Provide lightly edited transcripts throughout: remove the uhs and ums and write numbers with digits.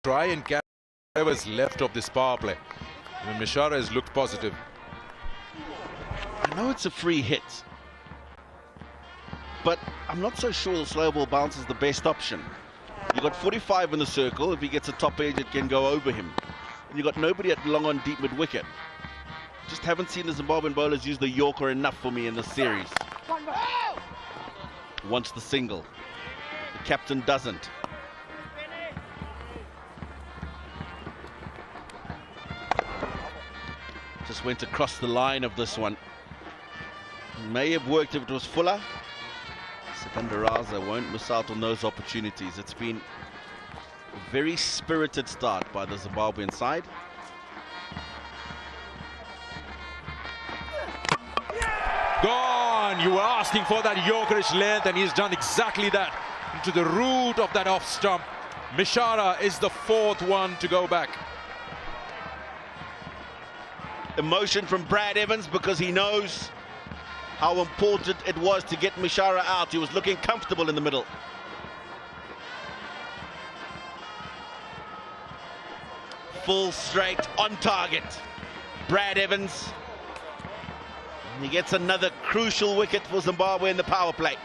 try and catch whatever's left of this power play. I mean, Mishara has looked positive. I know it's a free hit, but I'm not so sure the slow ball bounce is the best option. You've got 45 in the circle. If he gets a top edge, it can go over him. And you've got nobody at long on deep mid wicket. Just haven't seen the Zimbabwean bowlers use the Yorker enough for me in this series. Wants the single. The captain doesn't. Just went across the line of this one. May have worked if it was fuller. Sikandaraza won't miss out on those opportunities. It's been a very spirited start by the Zimbabwean side. Gone! You were asking for that Yorkerish length, and he's done exactly that. Into the root of that off stump. Mishara is the fourth one to go back. Emotion from Brad Evans because he knows how important it was to get Mishara out. He was looking comfortable in the middle. Full straight, on target. Brad Evans. He gets another crucial wicket for Zimbabwe in the power play.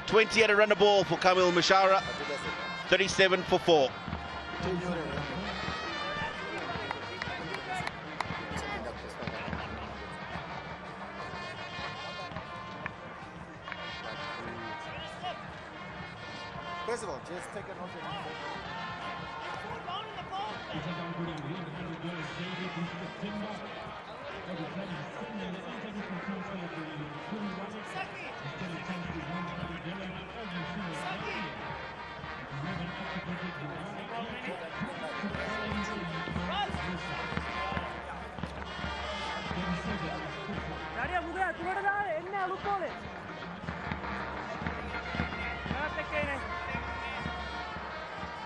20 at a run a ball for Kamil Mishara. 37 for 4. First of all, just take a note of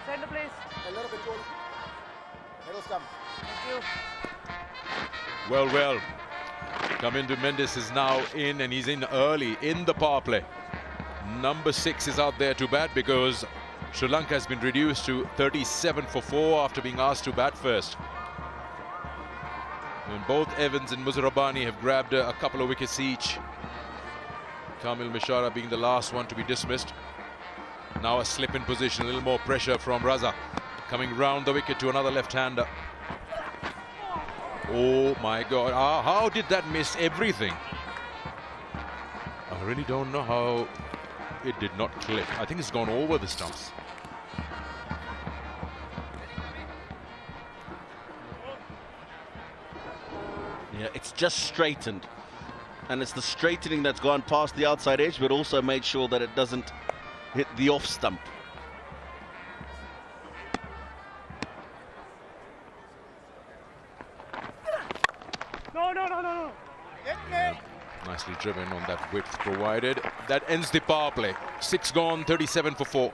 Send the place. A little bit cool. Middle stump. Thank you. Well. Kamindu Mendes is now in, and he's in early in the power play. Number 6 is out there to bat because Sri Lanka has been reduced to 37 for 4 after being asked to bat first. And both Evans and Muzarabani have grabbed a couple of wickets each. Kamil Mishara being the last one to be dismissed. Now a slip in position, a little more pressure from Raza. Coming round the wicket to another left-hander. Oh my God, how did that miss everything? I really don't know how it did not clip. I think it's gone over the stumps. Yeah, it's just straightened. And it's the straightening that's gone past the outside edge, but also made sure that it doesn't hit the off stump. No. Yeah, nicely driven on that width provided. That ends the power play. 6 gone, 37 for 4.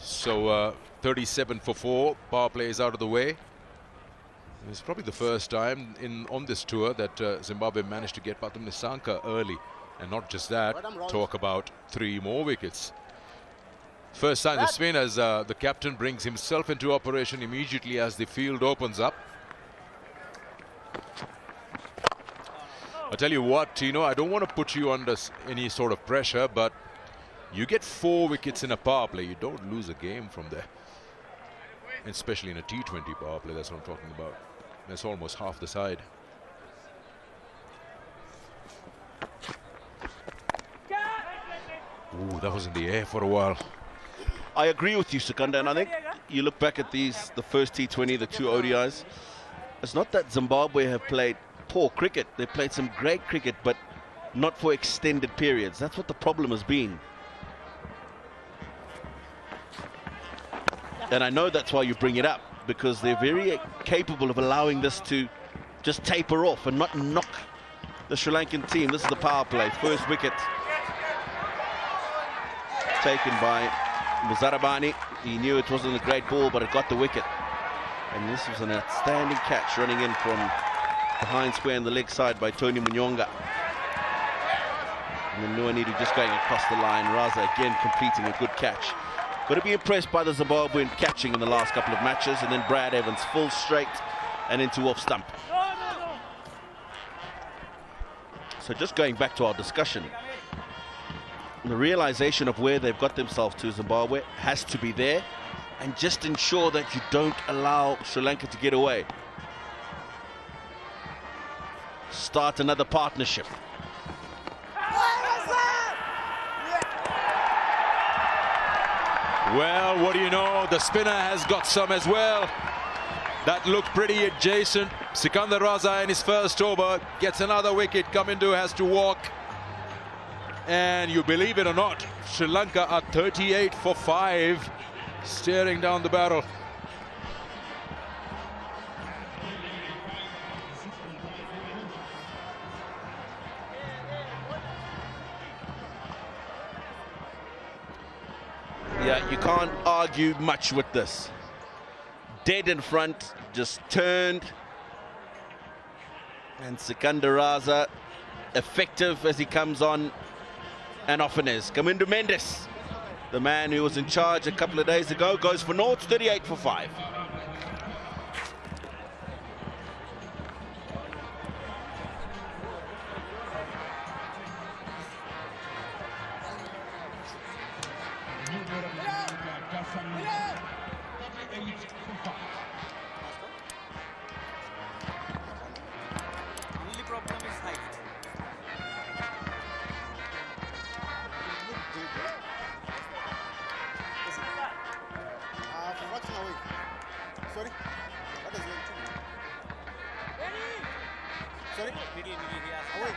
So 37 for 4, power play is out of the way. It's probably the first time on this tour that Zimbabwe managed to get Pathum Nisanka early. And not just that, talk about 3 more wickets. First time the spin as the captain brings himself into operation immediately as the field opens up. I tell you what, Tino, I don't want to put you under any sort of pressure, but you get 4 wickets in a power play, you don't lose a game from there. Especially in a T20 power play, that's what I'm talking about. That's almost half the side. Ooh, that was in the air for a while. I agree with you, Sikanda, and I think you look back at these, the first T20, the 2 ODIs, it's not that Zimbabwe have played poor cricket. They played some great cricket, but not for extended periods. That's what the problem has been. And I know that's why you bring it up, because they're very capable of allowing this to just taper off and not knock the Sri Lankan team. This is the power play. First wicket taken by Muzarabani. He knew it wasn't a great ball, but it got the wicket. And this was an outstanding catch running in from behind square on the leg side by Tony Munyonga. And then Nuanidu just going across the line. Raza again completing a good catch. Got to be impressed by the Zimbabwean catching in the last couple of matches. And then Brad Evans full straight and into off stump. So just going back to our discussion, the realization of where they've got themselves to, Zimbabwe, has to be there. And just ensure that you don't allow Sri Lanka to get away. Start another partnership. Well, what do you know? The spinner has got some as well. That looked pretty adjacent. Sikandar Raza in his first over gets another wicket. Kamindu has to walk. And you believe it or not, Sri Lanka are 38 for 5, staring down the barrel. Yeah, you can't argue much with this. Dead in front, just turned. And Sikandar Raza, effective as he comes on and often is. Kamindu Mendes, the man who was in charge a couple of days ago, goes for naught, 38 for 5. Sorry? What is your Sorry? Away.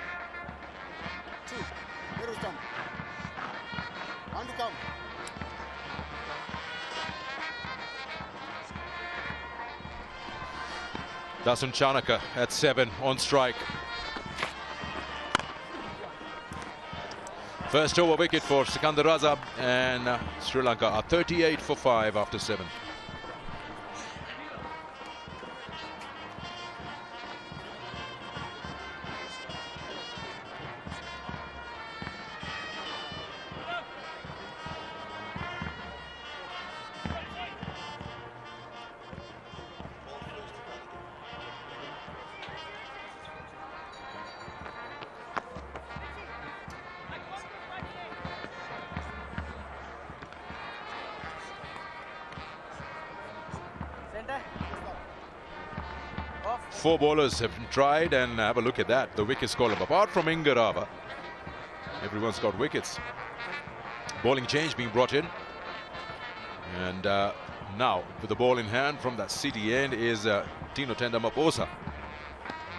2. Where is come? On to come. Dasun Chanaka at 7 on strike. First over wicket for Sikandar Raza, and Sri Lanka are 38 for 5 after 7. Four bowlers have tried, and have a look at that. The wickets column, apart from Ingarava, everyone's got wickets. Bowling change being brought in. And now, with the ball in hand from that city end is Tino Tendamaposa,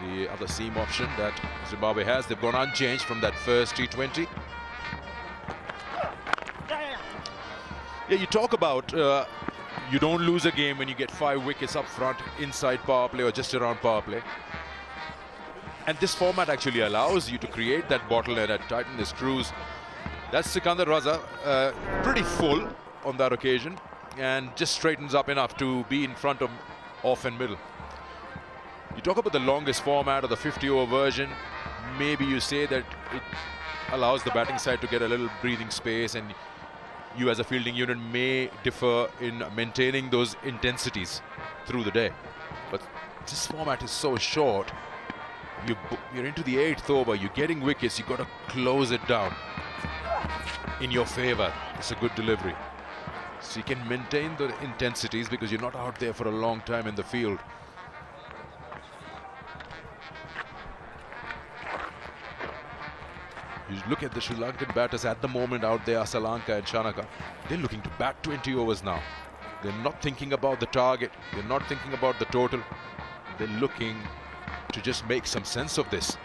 the other seam option that Zimbabwe has. They've gone unchanged from that first T20. Yeah, you talk about you don't lose a game when you get 5 wickets up front, inside power play or just around power play. And this format actually allows you to create that bottleneck and tighten the screws. That's Sikandar Raza, pretty full on that occasion, and just straightens up enough to be in front of off and middle. You talk about the longest format or the 50-over version, maybe you say that it allows the batting side to get a little breathing space, and you as a fielding unit may differ in maintaining those intensities through the day. But this format is so short. You're into the 8th over, you're getting wickets, you've got to close it down in your favor. It's a good delivery. So you can maintain the intensities because you're not out there for a long time in the field. You look at the Sri Lankan batters at the moment out there, Asalanka and Chanaka. They're looking to bat 20 overs now. They're not thinking about the target. They're not thinking about the total. They're looking to just make some sense of this.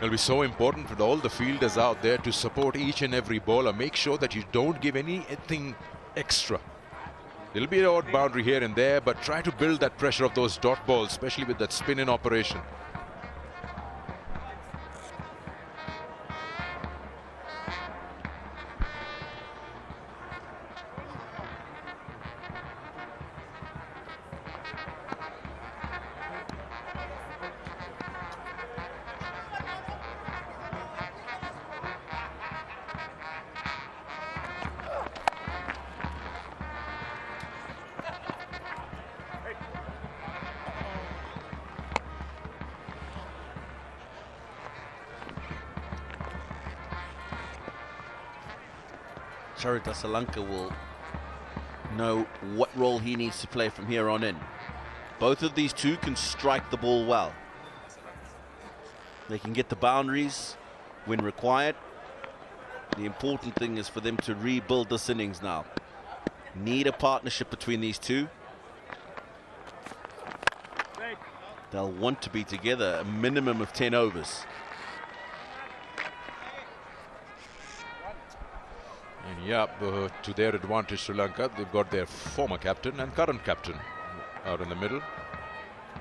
It'll be so important for all the fielders out there to support each and every bowler. Make sure that you don't give anything extra. There'll be an odd boundary here and there, but try to build that pressure of those dot balls, especially with that spin-in operation. Sri Lanka will know what role he needs to play from here on in. Both of these two can strike the ball well. They can get the boundaries when required. The important thing is for them to rebuild this innings now. Need a partnership between these two. They'll want to be together a minimum of 10 overs. And yeah, to their advantage, Sri Lanka, they've got their former captain and current captain out in the middle.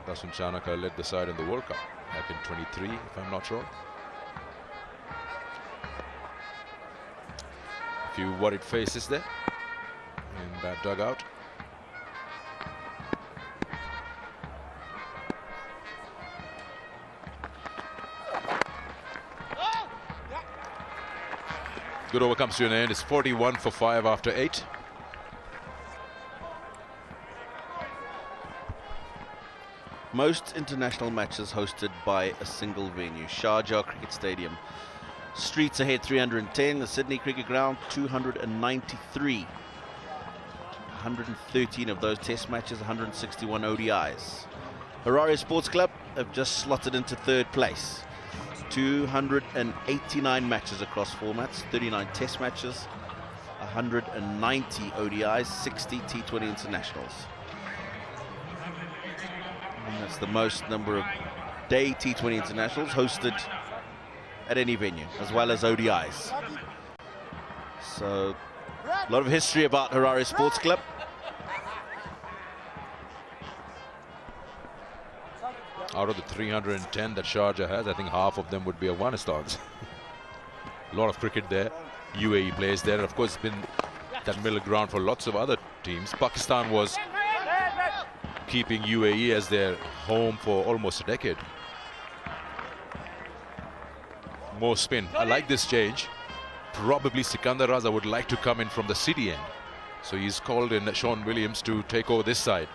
Dasun Chanaka led the side in the World Cup back in 23, if I'm not wrong. A few worried faces there in that dugout. Good over comes to an end. It's 41 for 5 after 8. Most international matches hosted by a single venue. Sharjah Cricket Stadium. Streets ahead 310. The Sydney Cricket Ground 293. 113 of those test matches, 161 ODIs. Harare Sports Club have just slotted into third place. 289 matches across formats, 39 test matches, 190 ODIs, 60 T20 internationals. And that's the most number of day T20 internationals hosted at any venue, as well as ODIs. So, a lot of history about Harare Sports Club. Out of the 310 that Sharjah has, I think half of them would be Afghanistan's. A lot of cricket there. UAE plays there, and of course it's been that middle ground for lots of other teams. Pakistan was keeping UAE as their home for almost a decade. More spin. I like this change. Probably Sikandar Raza would like to come in from the city end. So he's called in Sean Williams to take over this side.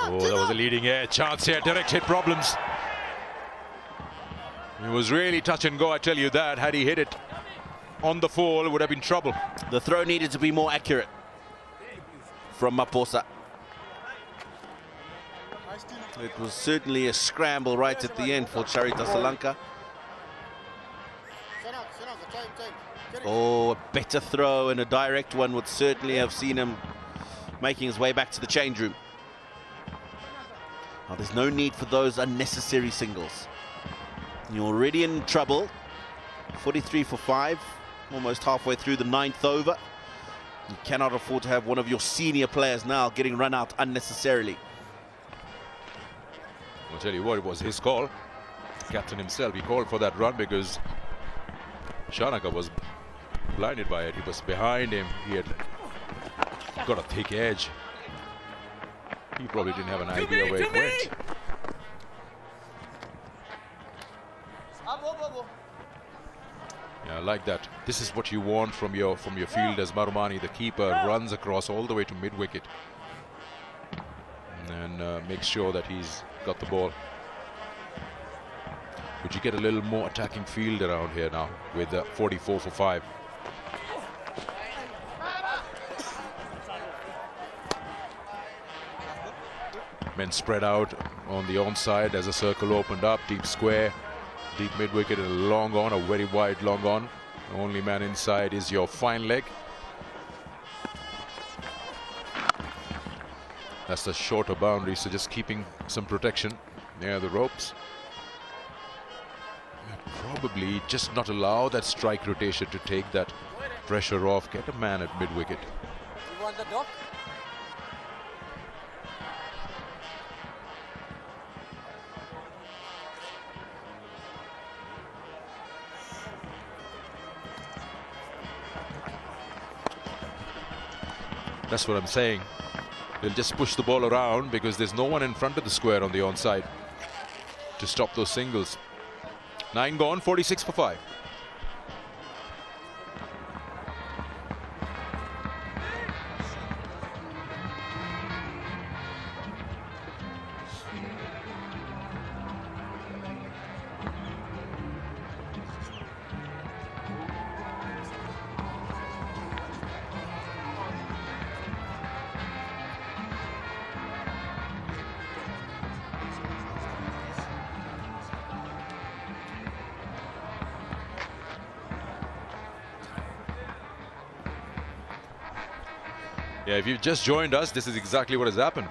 Oh, that was a leading air chance here. Direct hit problems. It was really touch and go, I tell you that. Had he hit it on the fall, it would have been trouble. The throw needed to be more accurate from Maposa. It was certainly a scramble right at the end for Charita Sri Lanka. Oh, a better throw and a direct one would certainly have seen him making his way back to the change room. Now, there's no need for those unnecessary singles. You're already in trouble. 43 for 5, almost halfway through the 9th over. You cannot afford to have one of your senior players now getting run out unnecessarily. I'll tell you what, it was his call. Captain himself, he called for that run because Shanaka was blinded by it. He was behind him. He had got a thick edge. He probably didn't have an idea where it went. Yeah, I like that. This is what you want from your fielders. Marumani, the keeper, runs across all the way to mid-wicket and makes sure that he's got the ball. Would you get a little more attacking field around here now with 44 for 5? Men spread out on the onside as a circle opened up, deep square, deep mid-wicket and a long on, a very wide long on. The only man inside is your fine leg. That's the shorter boundary, so just keeping some protection near the ropes. Probably just not allow that strike rotation to take that pressure off. Get a man at mid-wicket. You want the dog? That's what I'm saying. They'll just push the ball around because there's no one in front of the square on the onside to stop those singles. 9 gone, 46 for 5. Yeah, if you've just joined us, this is exactly what has happened.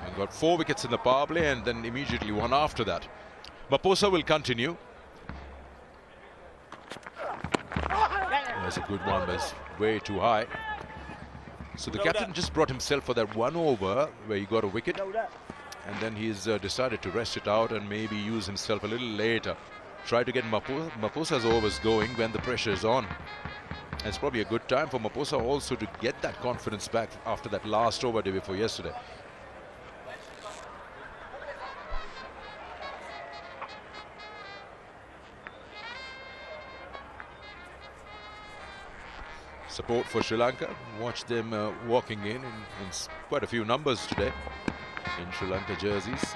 We've got 4 wickets in the power play and then immediately 1 after that. Maposa will continue. That's a good one, but it's way too high. So the captain just brought himself for that 1 over where he got a wicket. And then he's decided to rest it out and maybe use himself a little later. Try to get Maposa's overs going when the pressure is on. And it's probably a good time for Maposa also to get that confidence back after that last over day before yesterday. Support for Sri Lanka. Watch them walking in quite a few numbers today in Sri Lanka jerseys.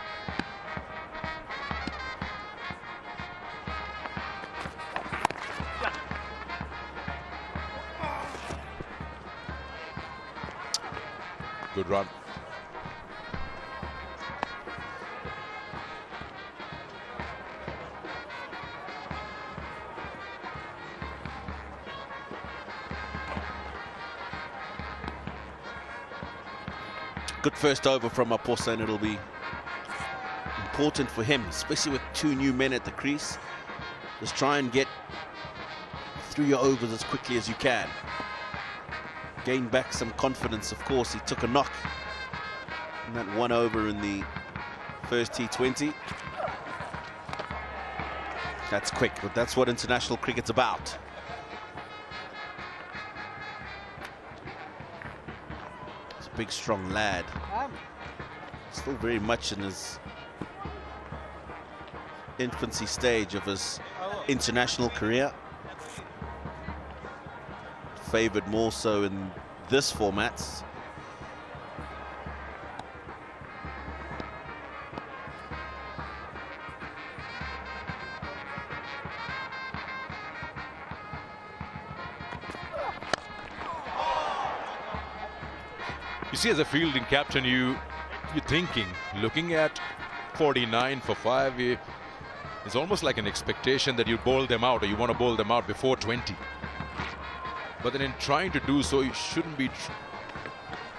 Good run. Good first over from Maposa, and it'll be important for him, especially with 2 new men at the crease. Just try and get through your overs as quickly as you can. Gain back some confidence. Of course, he took a knock in that 1 over in the first T20. That's quick, but that's what international cricket's about. He's a big, strong lad. Still very much in his infancy stage of his international career. Favoured more so in this format. You see, as a fielding captain, you're thinking, looking at 49 for 5, it's almost like an expectation that you bowl them out, or you want to bowl them out before 20. But then in trying to do so, you shouldn't be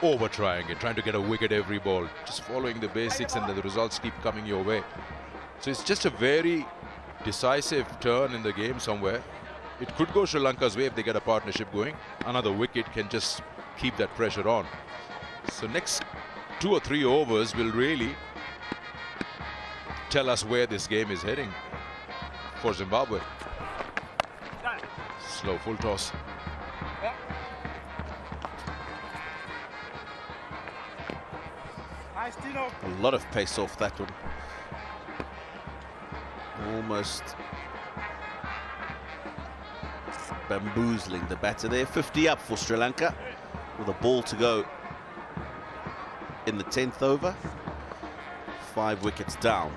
over-trying it, trying to get a wicket every ball. Just following the basics and the results keep coming your way. So it's just a very decisive turn in the game somewhere. It could go Sri Lanka's way if they get a partnership going. Another wicket can just keep that pressure on. So next 2 or 3 overs will really tell us where this game is heading for Zimbabwe. Slow full toss. A lot of pace off that one. Almost bamboozling the batter there. 50 up for Sri Lanka with a ball to go in the 10th over. 5 wickets down.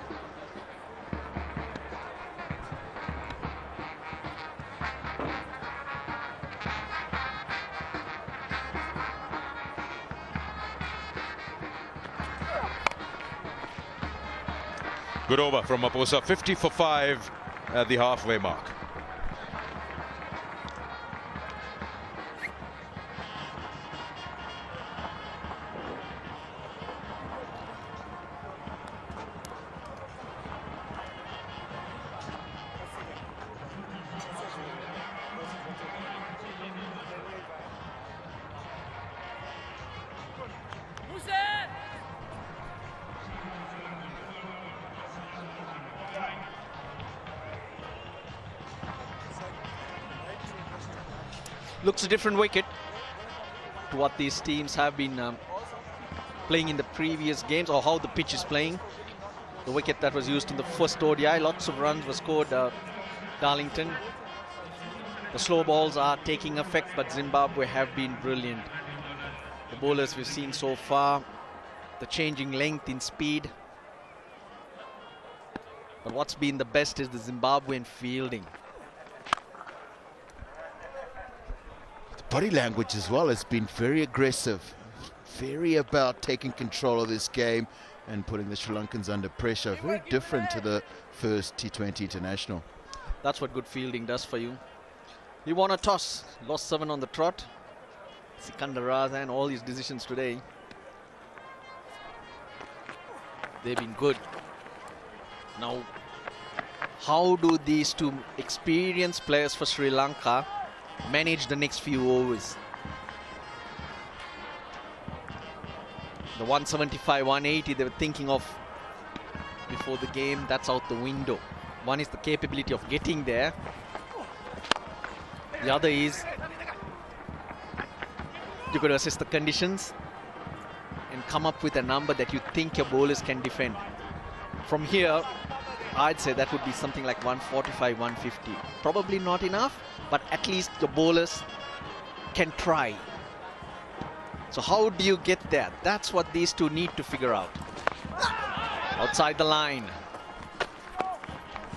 Good over from Maposa, 50 for 5 at the halfway mark. Looks a different wicket to what these teams have been playing in the previous games, or how the pitch is playing. The wicket that was used in the first ODI, lots of runs were scored, Darlington. The slow balls are taking effect, but Zimbabwe have been brilliant. The bowlers we've seen so far, the changing length in speed. But what's been the best is the Zimbabwean fielding. The body language as well has been very aggressive, very about taking control of this game and putting the Sri Lankans under pressure. Very different to the first T20 international. That's what good fielding does for you. He won a toss, lost 7 on the trot. Sikandar Raza and all his decisions today, they've been good. Now, how do these two experienced players for Sri Lanka manage the next few overs? The 175, 180 they were thinking of before the game, that's out the window. One is the capability of getting there. The other is you've got to assess the conditions and come up with a number that you think your bowlers can defend. From here, I'd say that would be something like 145, 150. Probably not enough, but at least the bowlers can try. So how do you get there? That's what these two need to figure out. Outside the line.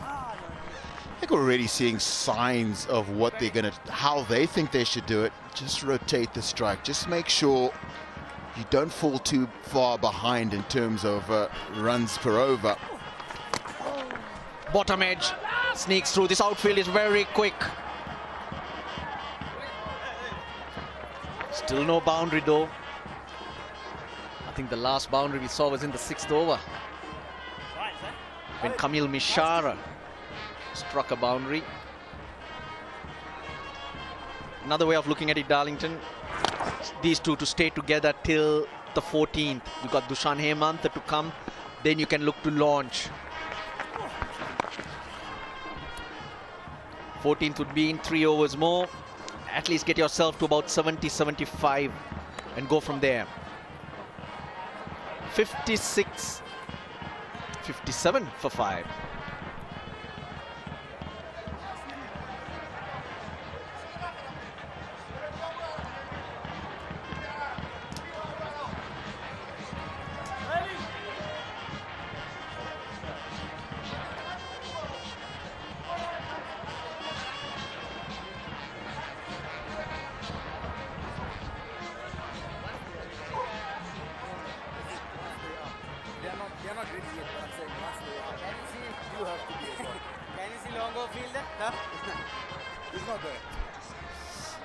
I think we're already seeing signs of what they're going to, how they think they should do it. Just rotate the strike. Just make sure you don't fall too far behind in terms of runs per over. Bottom edge sneaks through. This outfield is very quick. Still no boundary though. I think the last boundary we saw was in the 6th over, when Kamil Mishara struck a boundary. Another way of looking at it, Darlington, these two to stay together till the 14th. You've got Dushan Hemantha to come, then you can look to launch. 14th would be in 3 overs more. At least get yourself to about 70, 75 and go from there. 56, 57 for 5.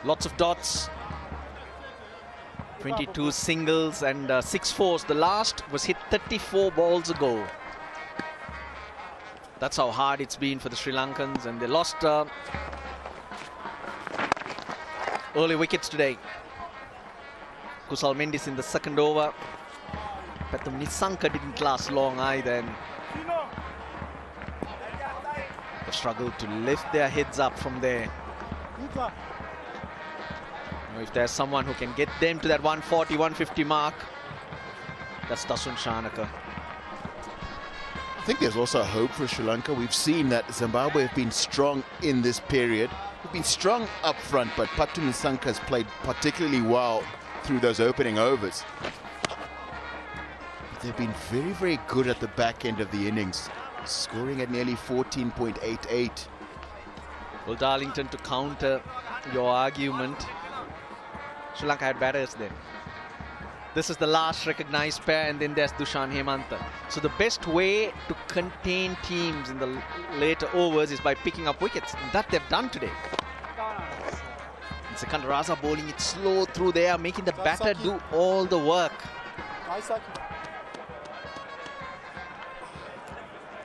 Lots of dots, 22 singles and 6 fours. The last was hit 34 balls ago. That's how hard it's been for the Sri Lankans, and they lost early wickets today. Kusal Mendis in the 2nd over, but the Nisanka didn't last long either, and they've struggled to lift their heads up from there. If there's someone who can get them to that 140, 150 mark, that's Dasun Shanaka. I think there's also hope for Sri Lanka. We've seen that Zimbabwe have been strong in this period. They've been strong up front, but Patu Nisanka has played particularly well through those opening overs. They've been very, very good at the back end of the innings, scoring at nearly 14.88. Well, Darlington, to counter your argument, Sri Lanka had batters then. This is the last recognized pair, and then there's Dushan Hemantha. So the best way to contain teams in the later overs is by picking up wickets, and that they've done today. And Sikandar Raza bowling it slow through there, making the batter do all the work.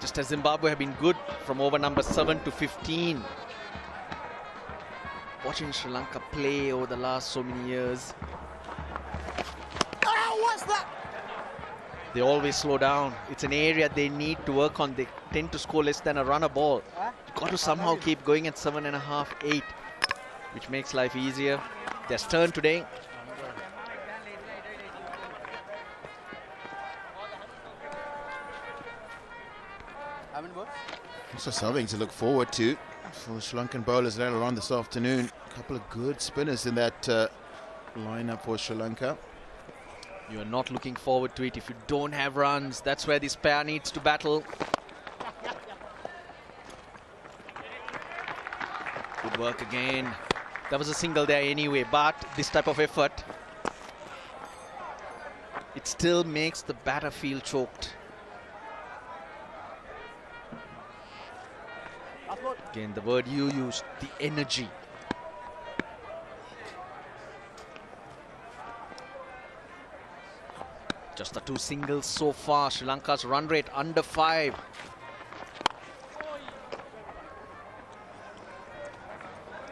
Just as Zimbabwe have been good from over number 7 to 15. Watching Sri Lanka play over the last so many years. Oh, what's that? They always slow down. It's an area they need to work on. They tend to score less than a run a ball. You've got to somehow keep going at 7.5, 8. which makes life easier. Their turn today. Also something to look forward to for Sri Lankan bowlers later on this afternoon. A couple of good spinners in that lineup for Sri Lanka. You are not looking forward to it if you don't have runs. That's where this pair needs to battle. Good work again. That was a single there anyway, but this type of effort, it still makes the batter feel choked. Again, the word you used, the energy. Just the 2 singles so far. Sri Lanka's run rate under 5.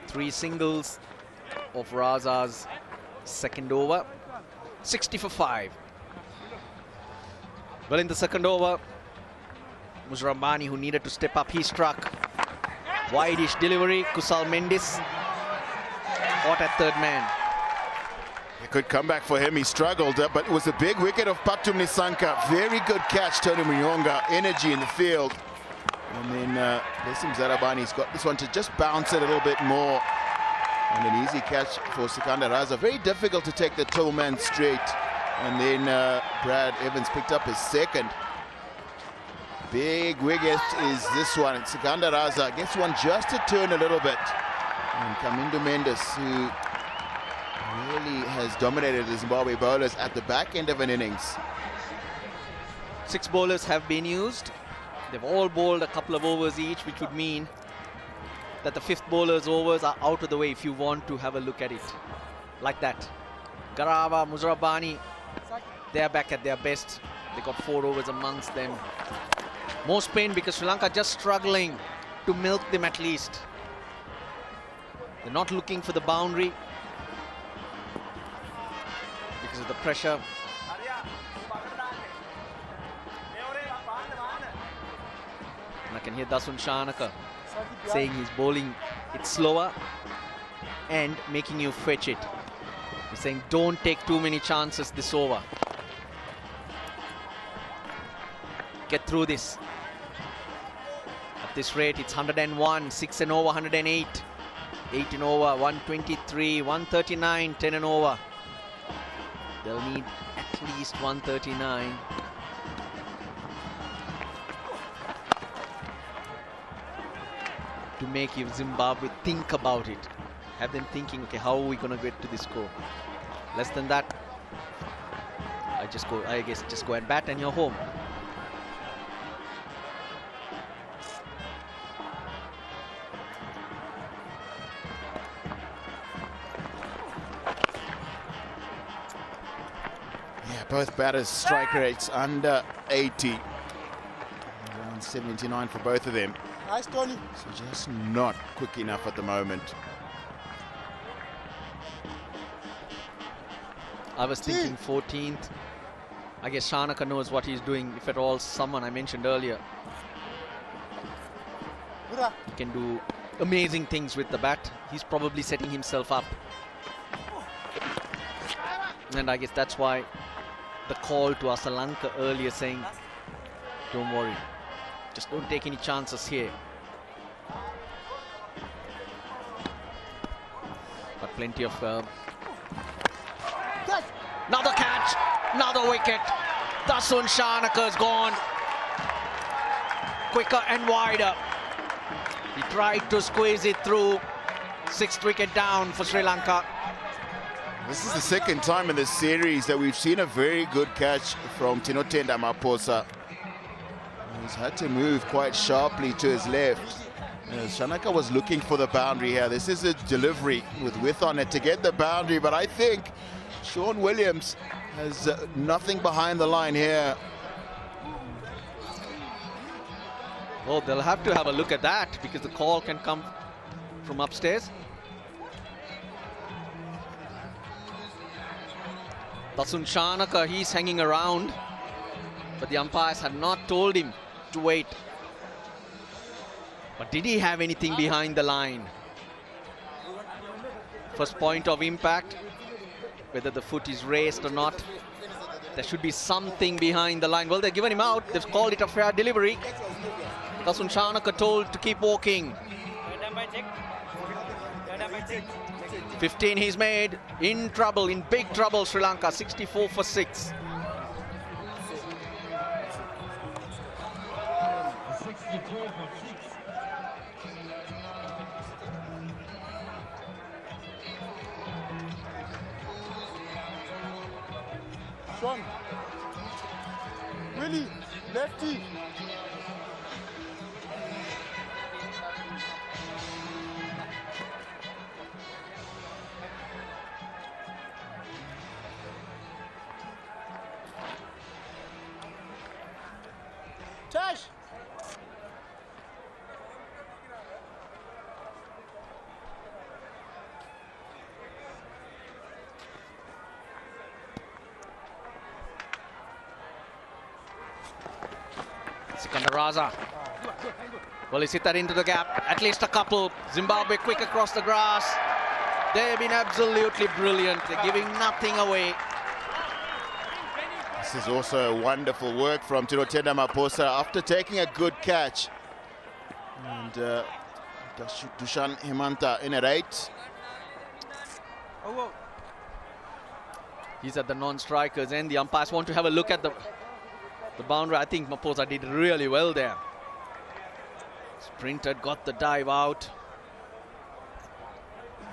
Three singles of Raza's second over. 60 for 5. Well, in the second over, Muzrabani, who needed to step up, he struck. Wide-ish delivery. Kusal Mendis caught at third man. It could come back for him. He struggled, but it was a big wicket of Patum Nisanka. Very good catch, Tony Muyonga. Energy in the field. And then Lesim Zarabani's got this one to just bounce it a little bit more. And an easy catch for Sikandar Raza. Very difficult to take the toe man straight. And then Brad Evans picked up his second. Big wicket is this one. Sikandar Raza gets one just to turn a little bit. And Kamindu Mendes, who really has dominated the Zimbabwe bowlers at the back end of an innings. 6 bowlers have been used. They've all bowled a couple of overs each, which would mean that the 5th bowler's overs are out of the way if you want to have a look at it. Like that. Garava, Muzrabani, they're back at their best. They got 4 overs amongst them. Most pain because Sri Lanka just struggling to milk them at least. They're not looking for the boundary because of the pressure. And I can hear Dasun Shanaka saying he's bowling it slower and making you fetch it. He's saying don't take too many chances this over. Get through this. At this rate, it's 101, 6 and over, 108, 8 and over, 123, 139, 10 and over. They'll need at least 139. To make Zimbabwe think about it. Have them thinking, okay, how are we going to get to this score? Less than that, I guess just go and bat and you're home. Both batters' strike rates under 80. Around 79 for both of them. Nice, Tony. So just not quick enough at the moment. I was thinking 14th. I guess Shanaka knows what he's doing, if at all someone I mentioned earlier. He can do amazing things with the bat. He's probably setting himself up. And I guess that's why the call to Asalanka earlier saying, don't worry, just don't take any chances here. But plenty of... another catch, another wicket. Dasun Shanaka's gone. Quicker and wider. He tried to squeeze it through. 6th wicket down for Sri Lanka. This is the second time in this series that we've seen a very good catch from Tinotenda Maposa. He's had to move quite sharply to his left. Shanaka was looking for the boundary here. This is a delivery with width on it to get the boundary, but I think Sean Williams has nothing behind the line here. Oh, they'll have to have a look at that because the call can come from upstairs. Dasun Shanaka, he's hanging around, but the umpires had not told him to wait. But did he have anything behind the line? First point of impact, whether the foot is raised or not. There should be something behind the line. Well, they've given him out. They've called it a fair delivery. Dasun Shanaka told to keep walking. 15 he's made. In trouble, in big trouble, Sri Lanka. 64 for 6. Sean. Willie, lefty. Tash. Sikandaraza. Well, he's hit that into the gap. At least a couple. Zimbabwe quick across the grass. They've been absolutely brilliant. They're giving nothing away. This is also wonderful work from Tirotenda Maposa after taking a good catch. And Dushan Hemanta in at 8. He's at the non-strikers and the umpires want to have a look at the boundary. I think Maposa did really well there. Sprinted, got the dive out.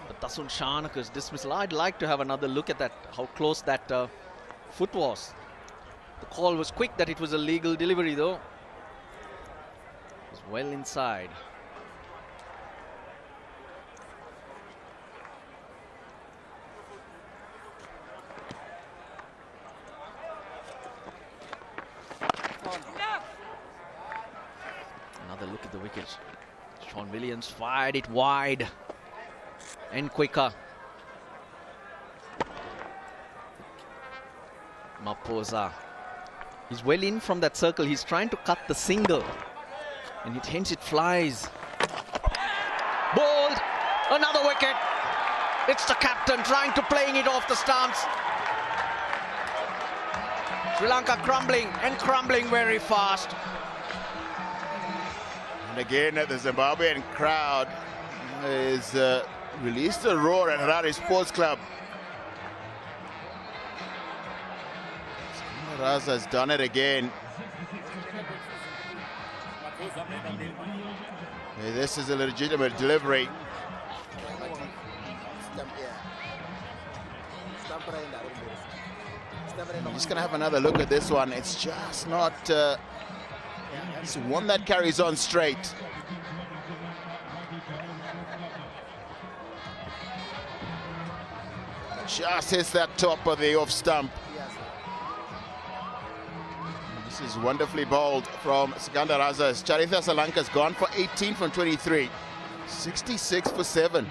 But Dasun Shanaka's dismissal. I'd like to have another look at that, how close that foot was. The call was quick that it was a legal delivery though. It was well inside. Another look at the wicket. Sean Williams fired it wide and quicker. Maposa. He's well in from that circle. He's trying to cut the single. And hence it flies. Bowled. Another wicket. It's the captain trying to playing it off the stumps. Sri Lanka crumbling and crumbling very fast. And again, the Zimbabwean crowd has released a roar at Harare Sports Club. Raza has done it again. This is a legitimate delivery. I'm just going to have another look at this one. It's just not... it's one that carries on straight. Just hits that top of the off stump. This is wonderfully bowled from Sikandaraza. Charitha Salanka's gone for 18 from 23. 66 for 7.